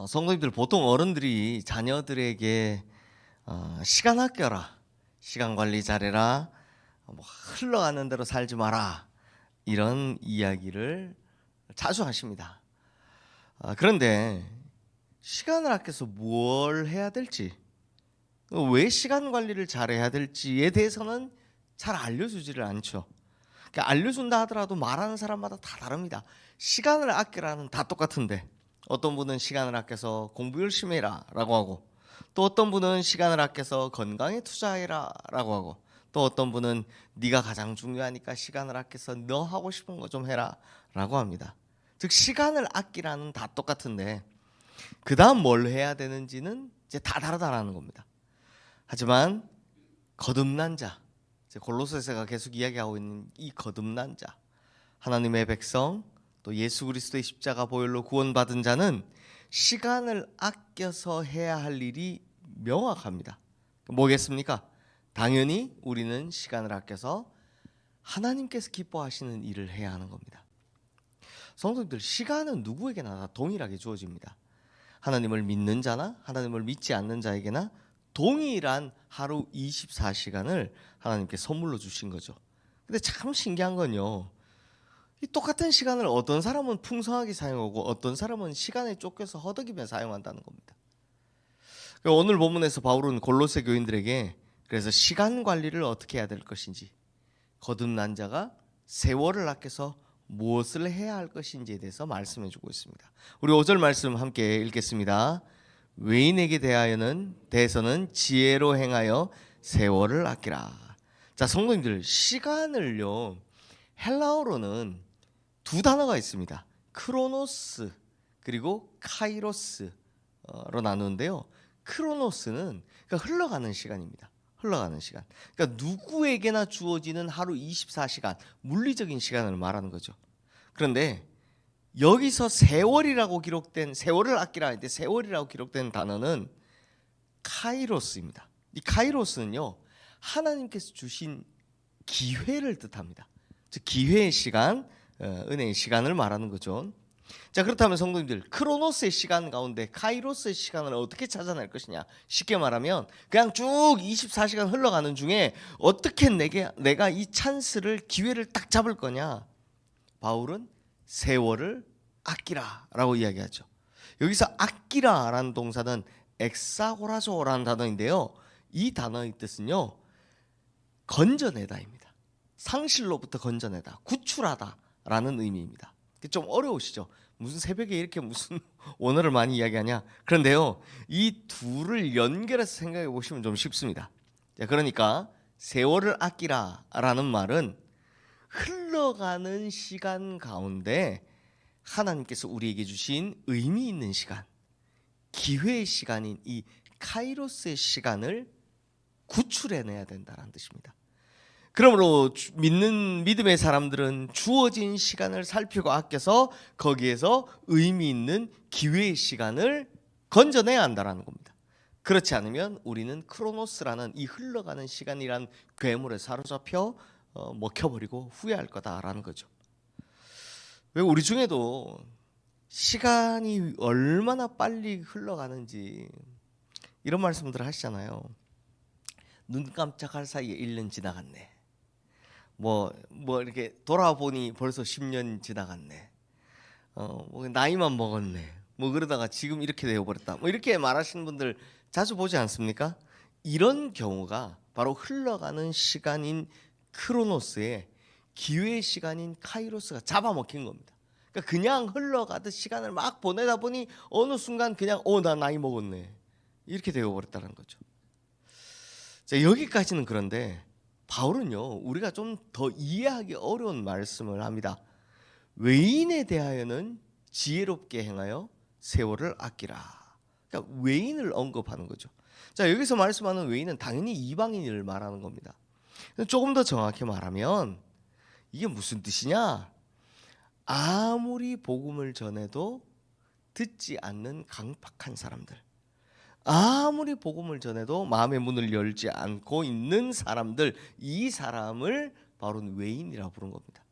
성도님들, 보통 어른들이 자녀들에게 시간 아껴라, 시간 관리 잘해라, 흘러가는 대로 살지 마라, 이런 이야기를 자주 하십니다. 그런데 시간을 아껴서 뭘 해야 될지, 왜 시간 관리를 잘해야 될지에 대해서는 잘 알려주지를 않죠. 그러니까 알려준다 하더라도 말하는 사람마다 다 다릅니다. 시간을 아끼라는 다 똑같은데, 어떤 분은 시간을 아껴서 공부 열심히 해라 라고 하고, 또 어떤 분은 시간을 아껴서 건강에 투자해라 라고 하고, 또 어떤 분은 네가 가장 중요하니까 시간을 아껴서 너 하고 싶은 거 좀 해라 라고 합니다. 즉, 시간을 아끼라는 다 똑같은데 그 다음 뭘 해야 되는지는 이제 다 다르다라는 겁니다. 하지만 거듭난 자, 골로새서가 계속 이야기하고 있는 이 거듭난 자, 하나님의 백성, 또 예수 그리스도의 십자가 보혈로 구원받은 자는 시간을 아껴서 해야 할 일이 명확합니다. 뭐겠습니까? 당연히 우리는 시간을 아껴서 하나님께서 기뻐하시는 일을 해야 하는 겁니다. 성도님들, 시간은 누구에게나 다 동일하게 주어집니다. 하나님을 믿는 자나 하나님을 믿지 않는 자에게나 동일한 하루 24시간을 하나님께 선물로 주신 거죠. 근데 참 신기한 건요, 이 똑같은 시간을 어떤 사람은 풍성하게 사용하고 어떤 사람은 시간에 쫓겨서 허덕이며 사용한다는 겁니다. 오늘 본문에서 바울은 골로새 교인들에게 그래서 시간 관리를 어떻게 해야 될 것인지, 거듭난 자가 세월을 아껴서 무엇을 해야 할 것인지에 대해서 말씀해 주고 있습니다. 우리 5절 말씀 함께 읽겠습니다. 외인에게 대해서는 지혜로 행하여 세월을 아끼라. 자, 성도님들, 시간을요, 헬라어로는 두 단어가 있습니다. 크로노스 그리고 카이로스로 나누는데요. 크로노스는 그러니까 흘러가는 시간입니다. 흘러가는 시간. 그러니까 누구에게나 주어지는 하루 24시간, 물리적인 시간을 말하는 거죠. 그런데 여기서 세월이라고 기록된, 세월을 아끼라 할 때 세월이라고 기록된 단어는 카이로스입니다. 이 카이로스는요, 하나님께서 주신 기회를 뜻합니다. 즉, 기회의 시간, 은혜의 시간을 말하는 거죠. 자, 그렇다면 성도님들, 크로노스의 시간 가운데 카이로스의 시간을 어떻게 찾아낼 것이냐? 쉽게 말하면 그냥 쭉 24시간 흘러가는 중에 어떻게 내가 이 찬스를, 기회를 딱 잡을 거냐? 바울은 세월을 아끼라라고 이야기하죠. 여기서 아끼라라는 동사는 엑사고라조라는 단어인데요, 이 단어의 뜻은요, 건져내다입니다. 상실로부터 건져내다, 구출하다라는 의미입니다. 좀 어려우시죠? 무슨 새벽에 이렇게 무슨 원어를 많이 이야기하냐? 그런데요, 이 둘을 연결해서 생각해 보시면 좀 쉽습니다. 자, 그러니까 세월을 아끼라라는 말은 흘러가는 시간 가운데 하나님께서 우리에게 주신 의미 있는 시간, 기회의 시간인 이 카이로스의 시간을 구출해내야 된다는 뜻입니다. 그러므로 믿음의 사람들은 주어진 시간을 살피고 아껴서 거기에서 의미 있는 기회의 시간을 건져내야 한다는 겁니다. 그렇지 않으면 우리는 크로노스라는 이 흘러가는 시간이란 괴물에 사로잡혀 먹혀버리고 후회할 거다라는 거죠. 왜 우리 중에도 시간이 얼마나 빨리 흘러가는지 이런 말씀들 하시잖아요. 눈 깜짝할 사이에 1년 지나갔네. 뭐 이렇게 돌아보니 벌써 10년 지나갔네. 나이만 먹었네. 그러다가 지금 이렇게 되어버렸다. 이렇게 말하시는 분들 자주 보지 않습니까? 이런 경우가 바로 흘러가는 시간인 크로노스의 기회의 시간인 카이로스가 잡아먹힌 겁니다. 그러니까 그냥 흘러가듯 시간을 막 보내다 보니 어느 순간 그냥 나 나이 먹었네, 이렇게 되어버렸다는 거죠. 자, 여기까지는 그런데 바울은요, 우리가 좀 더 이해하기 어려운 말씀을 합니다. 외인에 대하여는 지혜롭게 행하여 세월을 아끼라. 그러니까 외인을 언급하는 거죠. 자, 여기서 말씀하는 외인은 당연히 이방인을 말하는 겁니다. 조금 더 정확히 말하면 이게 무슨 뜻이냐? 아무리 복음을 전해도 듣지 않는 강팍한 사람들, 아무리 복음을 전해도 마음의 문을 열지 않고 있는 사람들, 이 사람을 바로 외인이라고 부른 겁니다.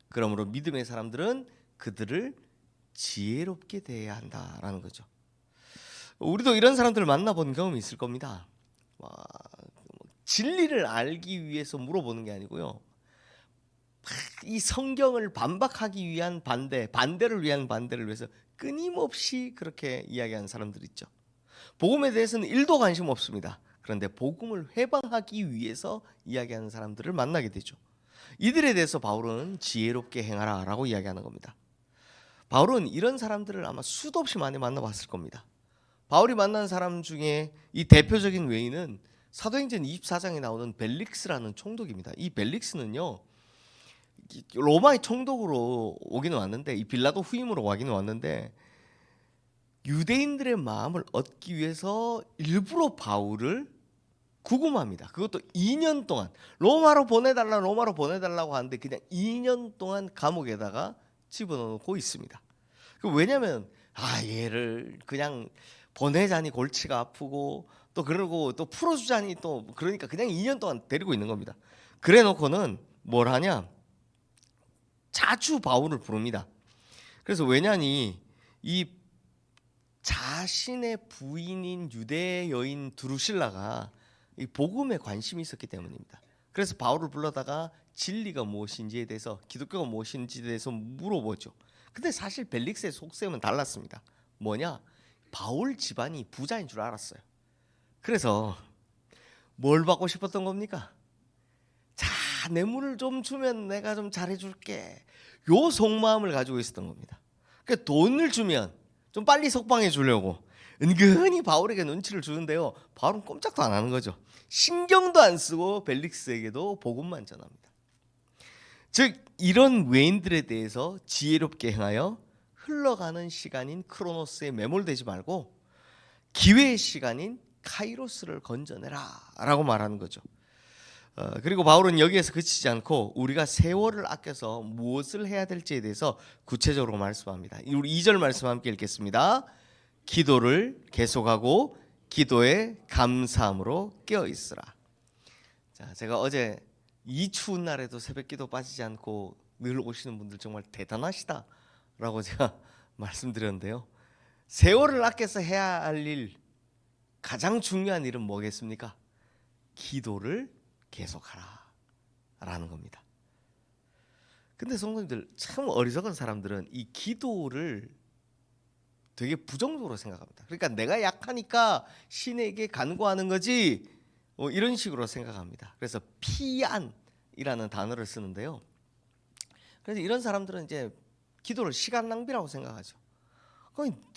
그러므로 믿음의 사람들은 그들을 지혜롭게 대해야 한다라는 거죠. 우리도 이런 사람들을 만나본 경험이 있을 겁니다. 와, 진리를 알기 위해서 물어보는 게 아니고요. 이 성경을 반박하기 위한 반대를 위한 반대를 위해서 끊임없이 그렇게 이야기하는 사람들 있죠. 복음에 대해서는 1도 관심 없습니다. 그런데 복음을 회방하기 위해서 이야기하는 사람들을 만나게 되죠. 이들에 대해서 바울은 지혜롭게 행하라 라고 이야기하는 겁니다. 바울은 이런 사람들을 아마 수도 없이 많이 만나봤을 겁니다. 바울이 만난 사람 중에 이 대표적인 외인은 사도행전 24장에 나오는 벨릭스라는 총독입니다. 이 벨릭스는요, 로마의 총독으로 오기는 왔는데, 이 빌라도 후임으로 오기는 왔는데, 유대인들의 마음을 얻기 위해서 일부러 바울을 구금합니다. 그것도 2년 동안 로마로 보내달라고 하는데 그냥 2년 동안 감옥에다가 집어넣고 있습니다. 왜냐하면 얘를 그냥 보내자니 골치가 아프고 또 그러고 또 풀어주자니 또 그러니까 그냥 2년 동안 데리고 있는 겁니다. 그래놓고는 뭘 하냐? 자주 바울을 부릅니다. 그래서 왜냐니 이 자신의 부인인 유대 여인 두루실라가 이 복음에 관심이 있었기 때문입니다. 그래서 바울을 불러다가 진리가 무엇인지에 대해서, 기독교가 무엇인지에 대해서 물어보죠. 근데 사실 벨릭스의 속셈은 달랐습니다. 뭐냐? 바울 집안이 부자인 줄 알았어요. 그래서 뭘 받고 싶었던 겁니까? 자, 뇌물을 좀 주면 내가 좀 잘해줄게. 요 속마음을 가지고 있었던 겁니다. 그러니까 돈을 주면 좀 빨리 석방해 주려고 은근히 바울에게 눈치를 주는데요, 바울은 꼼짝도 안 하는 거죠. 신경도 안 쓰고 벨릭스에게도 복음만 전합니다. 즉 이런 외인들에 대해서 지혜롭게 행하여 흘러가는 시간인 크로노스에 매몰되지 말고 기회의 시간인 카이로스를 건져내라 라고 말하는 거죠. 그리고 바울은 여기에서 그치지 않고 우리가 세월을 아껴서 무엇을 해야 될지에 대해서 구체적으로 말씀합니다. 우리 2절 말씀 함께 읽겠습니다. 기도를 계속하고 기도에 감사함으로 깨어 있으라. 자, 제가 어제 이 추운 날에도 새벽기도 빠지지 않고 늘 오시는 분들 정말 대단하시다라고 제가 말씀드렸는데요. 세월을 아껴서 해야 할 일, 가장 중요한 일은 뭐겠습니까? 기도를 계속하라 라는 겁니다. 근데 성도님들, 참 어리석은 사람들은 이 기도를 되게 부정적으로 생각합니다. 그러니까 내가 약하니까 신에게 간구하는 거지, 이런 식으로 생각합니다. 그래서 피안이라는 단어를 쓰는데요. 그래서 이런 사람들은 이제 기도를 시간 낭비라고 생각하죠.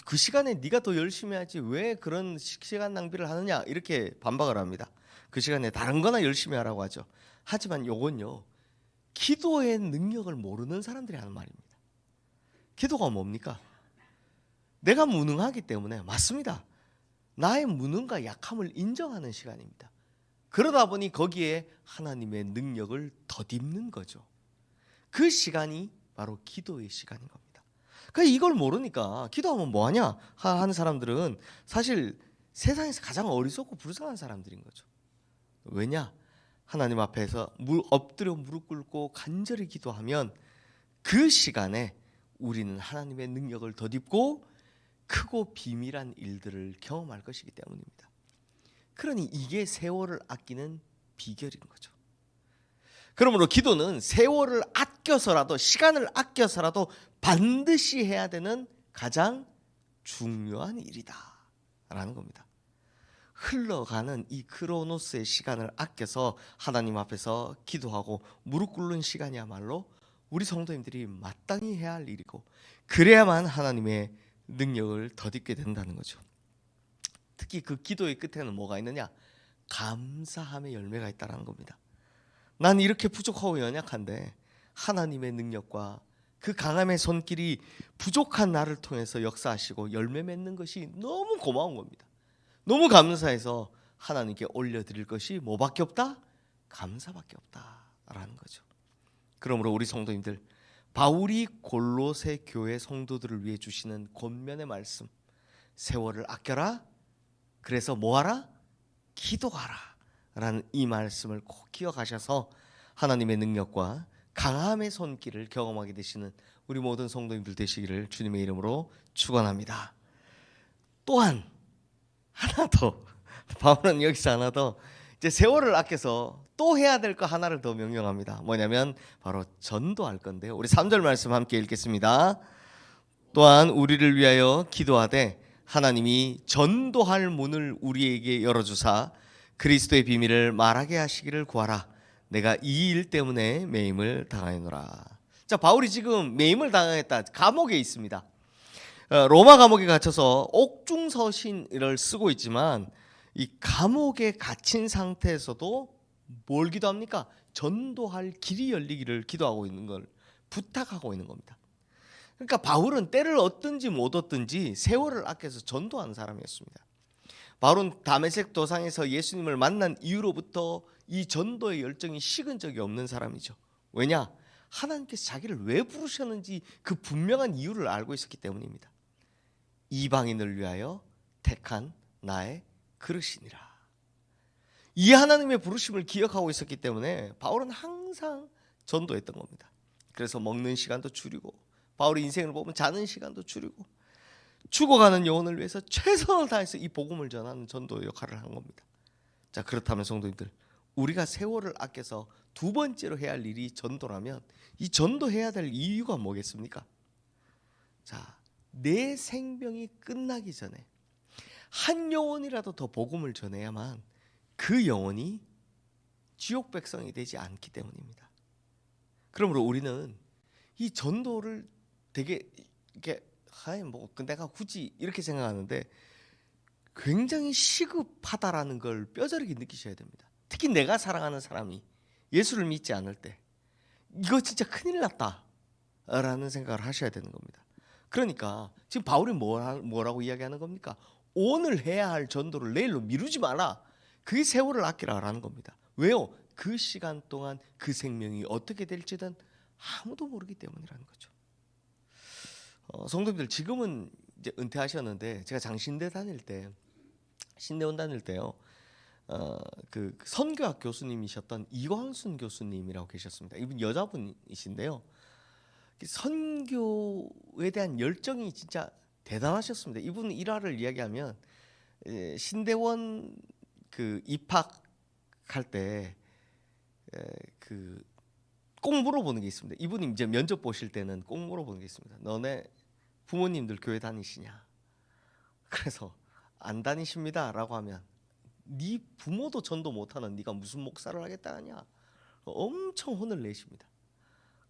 그 시간에 네가 더 열심히 하지 왜 그런 시간 낭비를 하느냐, 이렇게 반박을 합니다. 그 시간에 다른 거나 열심히 하라고 하죠. 하지만 요건요, 기도의 능력을 모르는 사람들이 하는 말입니다. 기도가 뭡니까? 내가 무능하기 때문에, 맞습니다. 나의 무능과 약함을 인정하는 시간입니다. 그러다 보니 거기에 하나님의 능력을 덧입는 거죠. 그 시간이 바로 기도의 시간인 겁니다. 그러니까 이걸 모르니까 기도하면 뭐하냐 하는 사람들은 사실 세상에서 가장 어리석고 불쌍한 사람들인 거죠. 왜냐? 하나님 앞에서 엎드려 무릎 꿇고 간절히 기도하면 그 시간에 우리는 하나님의 능력을 덧입고 크고 비밀한 일들을 경험할 것이기 때문입니다. 그러니 이게 세월을 아끼는 비결인 거죠. 그러므로 기도는 세월을 아껴서라도, 시간을 아껴서라도 반드시 해야 되는 가장 중요한 일이다 라는 겁니다. 흘러가는 이 크로노스의 시간을 아껴서 하나님 앞에서 기도하고 무릎 꿇는 시간이야말로 우리 성도님들이 마땅히 해야 할 일이고, 그래야만 하나님의 능력을 덧입게 된다는 거죠. 특히 그 기도의 끝에는 뭐가 있느냐? 감사함의 열매가 있다는 겁니다. 난 이렇게 부족하고 연약한데 하나님의 능력과 그 강함의 손길이 부족한 나를 통해서 역사하시고 열매 맺는 것이 너무 고마운 겁니다. 너무 감사해서 하나님께 올려드릴 것이 뭐밖에 없다? 감사밖에 없다라는 거죠. 그러므로 우리 성도님들, 바울이 골로새 교회 성도들을 위해 주시는 권면의 말씀, 세월을 아껴라, 그래서 뭐하라? 기도하라 라는 이 말씀을 꼭 기억하셔서 하나님의 능력과 강함의 손길을 경험하게 되시는 우리 모든 성도님들 되시기를 주님의 이름으로 축원합니다. 또한 하나 더 바울은 여기서 하나 더 이제 세월을 아껴서 또 해야 될 거 하나를 더 명령합니다. 뭐냐면 바로 전도할 건데요. 우리 3절 말씀 함께 읽겠습니다. 또한 우리를 위하여 기도하되 하나님이 전도할 문을 우리에게 열어주사 그리스도의 비밀을 말하게 하시기를 구하라. 내가 이 일 때문에 매임을 당하노라. 자, 바울이 지금 매임을 당했다. 감옥에 있습니다. 로마 감옥에 갇혀서 옥중서신을 쓰고 있지만 이 감옥에 갇힌 상태에서도 뭘 기도합니까? 전도할 길이 열리기를 기도하고 있는 걸 부탁하고 있는 겁니다. 그러니까 바울은 때를 얻든지 못 얻든지 세월을 아껴서 전도하는 사람이었습니다. 바울은 다메섹 도상에서 예수님을 만난 이후로부터 이 전도의 열정이 식은 적이 없는 사람이죠. 왜냐? 하나님께서 자기를 왜 부르셨는지 그 분명한 이유를 알고 있었기 때문입니다. 이방인을 위하여 택한 나의 그릇이니라. 이 하나님의 부르심을 기억하고 있었기 때문에 바울은 항상 전도했던 겁니다. 그래서 먹는 시간도 줄이고 바울의 인생을 보면 자는 시간도 줄이고 죽어가는 영혼을 위해서 최선을 다해서 이 복음을 전하는 전도 역할을 한 겁니다. 자, 그렇다면 성도님들, 우리가 세월을 아껴서 두 번째로 해야 할 일이 전도라면 이 전도해야 될 이유가 뭐겠습니까? 자, 내 생명이 끝나기 전에 한 영혼이라도 더 복음을 전해야만 그 영혼이 지옥 백성이 되지 않기 때문입니다. 그러므로 우리는 이 전도를 되게 이렇게 뭐 내가 굳이 이렇게 생각하는데 굉장히 시급하다라는 걸 뼈저리게 느끼셔야 됩니다. 특히 내가 사랑하는 사람이 예수를 믿지 않을 때 이거 진짜 큰일 났다라는 생각을 하셔야 되는 겁니다. 그러니까 지금 바울이 뭐라고 이야기하는 겁니까? 오늘 해야 할 전도를 내일로 미루지 마라. 그게 세월을 아끼라라는 겁니다. 왜요? 그 시간 동안 그 생명이 어떻게 될지는 아무도 모르기 때문이라는 거죠. 성도님들, 지금은 이제 은퇴하셨는데 제가 장신대 다닐 때, 신대원 다닐 때요, 그 선교학 교수님이셨던 이광순 교수님이라고 계셨습니다. 이분 여자분이신데요, 선교에 대한 열정이 진짜 대단하셨습니다. 이분 일화를 이야기하면 신대원 그 입학할 때 그 꼭 물어보는 게 있습니다. 이분이 이제 면접 보실 때는 꼭 물어보는 게 있습니다. 너네 부모님들 교회 다니시냐? 그래서 안 다니십니다라고 하면 네 부모도 전도 못하는 네가 무슨 목사를 하겠다 하냐? 엄청 혼을 내십니다.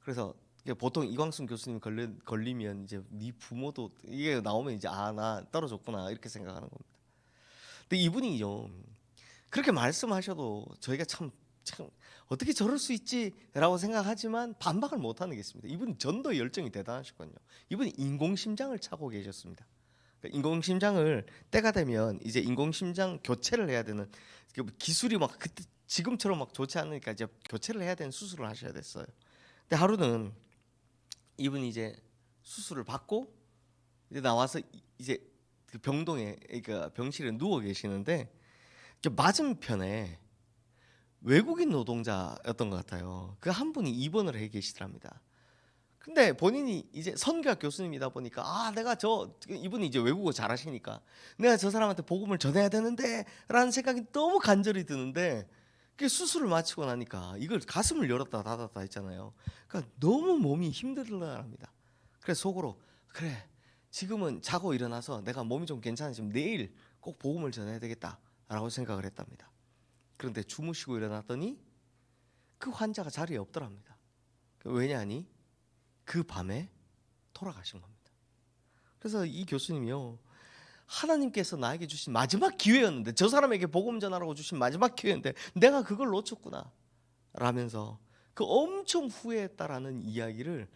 그래서 보통 이광순 교수님 걸리면 이제 네 부모도 이게 나오면 이제 나 떨어졌구나 이렇게 생각하는 겁니다. 근데 이분이요 그렇게 말씀하셔도 저희가 참 어떻게 저럴 수 있지라고 생각하지만 반박을 못하는 게 있습니다. 이분 전도 열정이 대단하셨거든요. 이분이 인공심장을 차고 계셨습니다. 그러니까 인공심장을 때가 되면 이제 인공심장 교체를 해야 되는 기술이 막 그때 지금처럼 막 좋지 않으니까 이제 교체를 해야 되는 수술을 하셔야 됐어요. 근데 하루는 이분이 이제 수술을 받고 이제 나와서 이제 그 병동에 그러니까 병실에 누워 계시는데 맞은편에 외국인 노동자였던 것 같아요. 그 한 분이 입원을 해 계시더랍니다. 근데 본인이 이제 선교학 교수님이다 보니까 내가 이분이 이제 외국어 잘하시니까 내가 저 사람한테 복음을 전해야 되는데라는 생각이 너무 간절히 드는데 그 수술을 마치고 나니까 이걸 가슴을 열었다 닫았다 했잖아요. 그러니까 너무 몸이 힘들더랍니다. 그래서 속으로 그래 지금은 자고 일어나서 내가 몸이 좀 괜찮아지면 내일 꼭 복음을 전해야 되겠다라고 생각을 했답니다. 그런데 주무시고 일어났더니 그 환자가 자리에 없더랍니다. 왜냐하니 그 밤에 돌아가신 겁니다. 그래서 이 교수님이요 하나님께서 나에게 주신 마지막 기회였는데 저 사람에게 복음 전하라고 주신 마지막 기회였는데 내가 그걸 놓쳤구나 라면서 그 엄청 후회했다라는 이야기를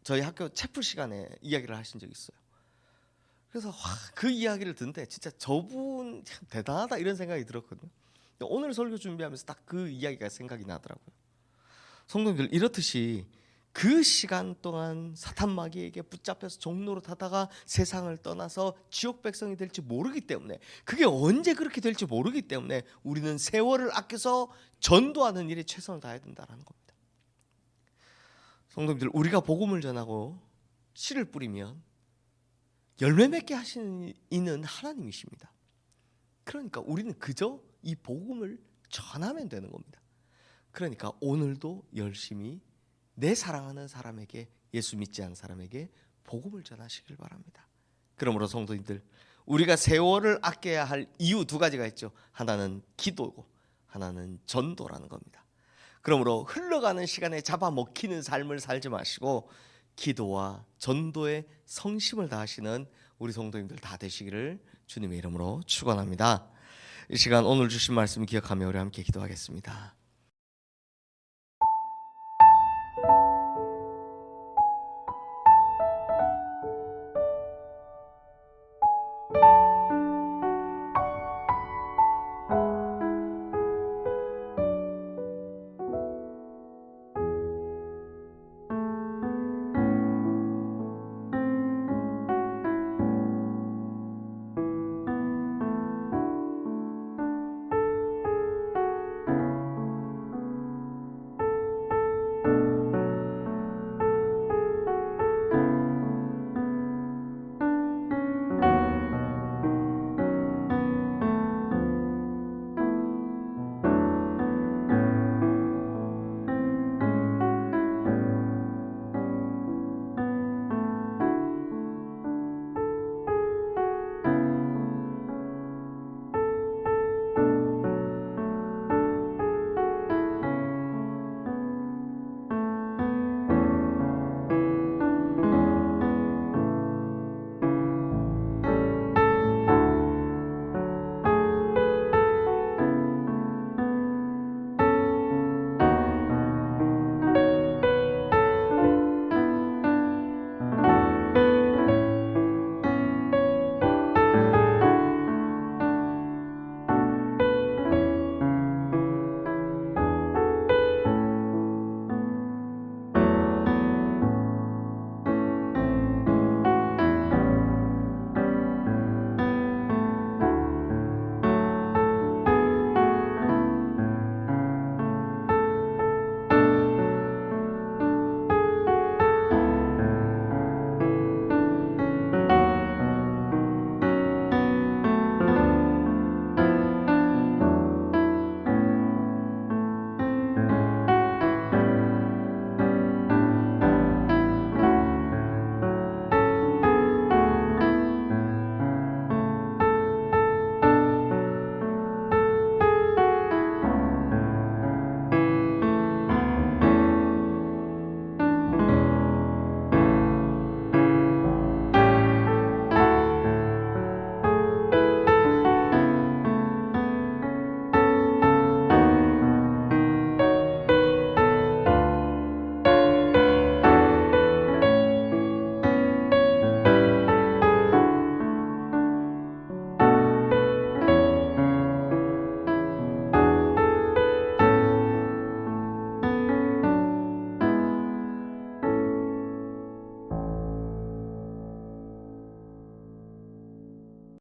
저희 학교 채플 시간에 이야기를 하신 적이 있어요. 그래서 그 이야기를 듣는데 진짜 저분 참 대단하다 이런 생각이 들었거든요. 오늘 설교 준비하면서 딱 그 이야기가 생각이 나더라고요. 성도님들, 이렇듯이 그 시간 동안 사탄 마귀에게 붙잡혀서 종로로 타다가 세상을 떠나서 지옥 백성이 될지 모르기 때문에 그게 언제 그렇게 될지 모르기 때문에 우리는 세월을 아껴서 전도하는 일에 최선을 다해야 된다는 겁니다. 성도님들, 우리가 복음을 전하고 씨를 뿌리면 열매 맺게 하시는 이는 하나님이십니다. 그러니까 우리는 그저 이 복음을 전하면 되는 겁니다. 그러니까 오늘도 열심히 내 사랑하는 사람에게, 예수 믿지 않은 사람에게 복음을 전하시길 바랍니다. 그러므로 성도님들, 우리가 세월을 아껴야 할 이유 두 가지가 있죠. 하나는 기도고 하나는 전도라는 겁니다. 그러므로 흘러가는 시간에 잡아먹히는 삶을 살지 마시고 기도와 전도에 성심을 다하시는 우리 성도님들 다 되시기를 주님의 이름으로 축원합니다. 이 시간 오늘 주신 말씀 기억하며 우리 함께 기도하겠습니다.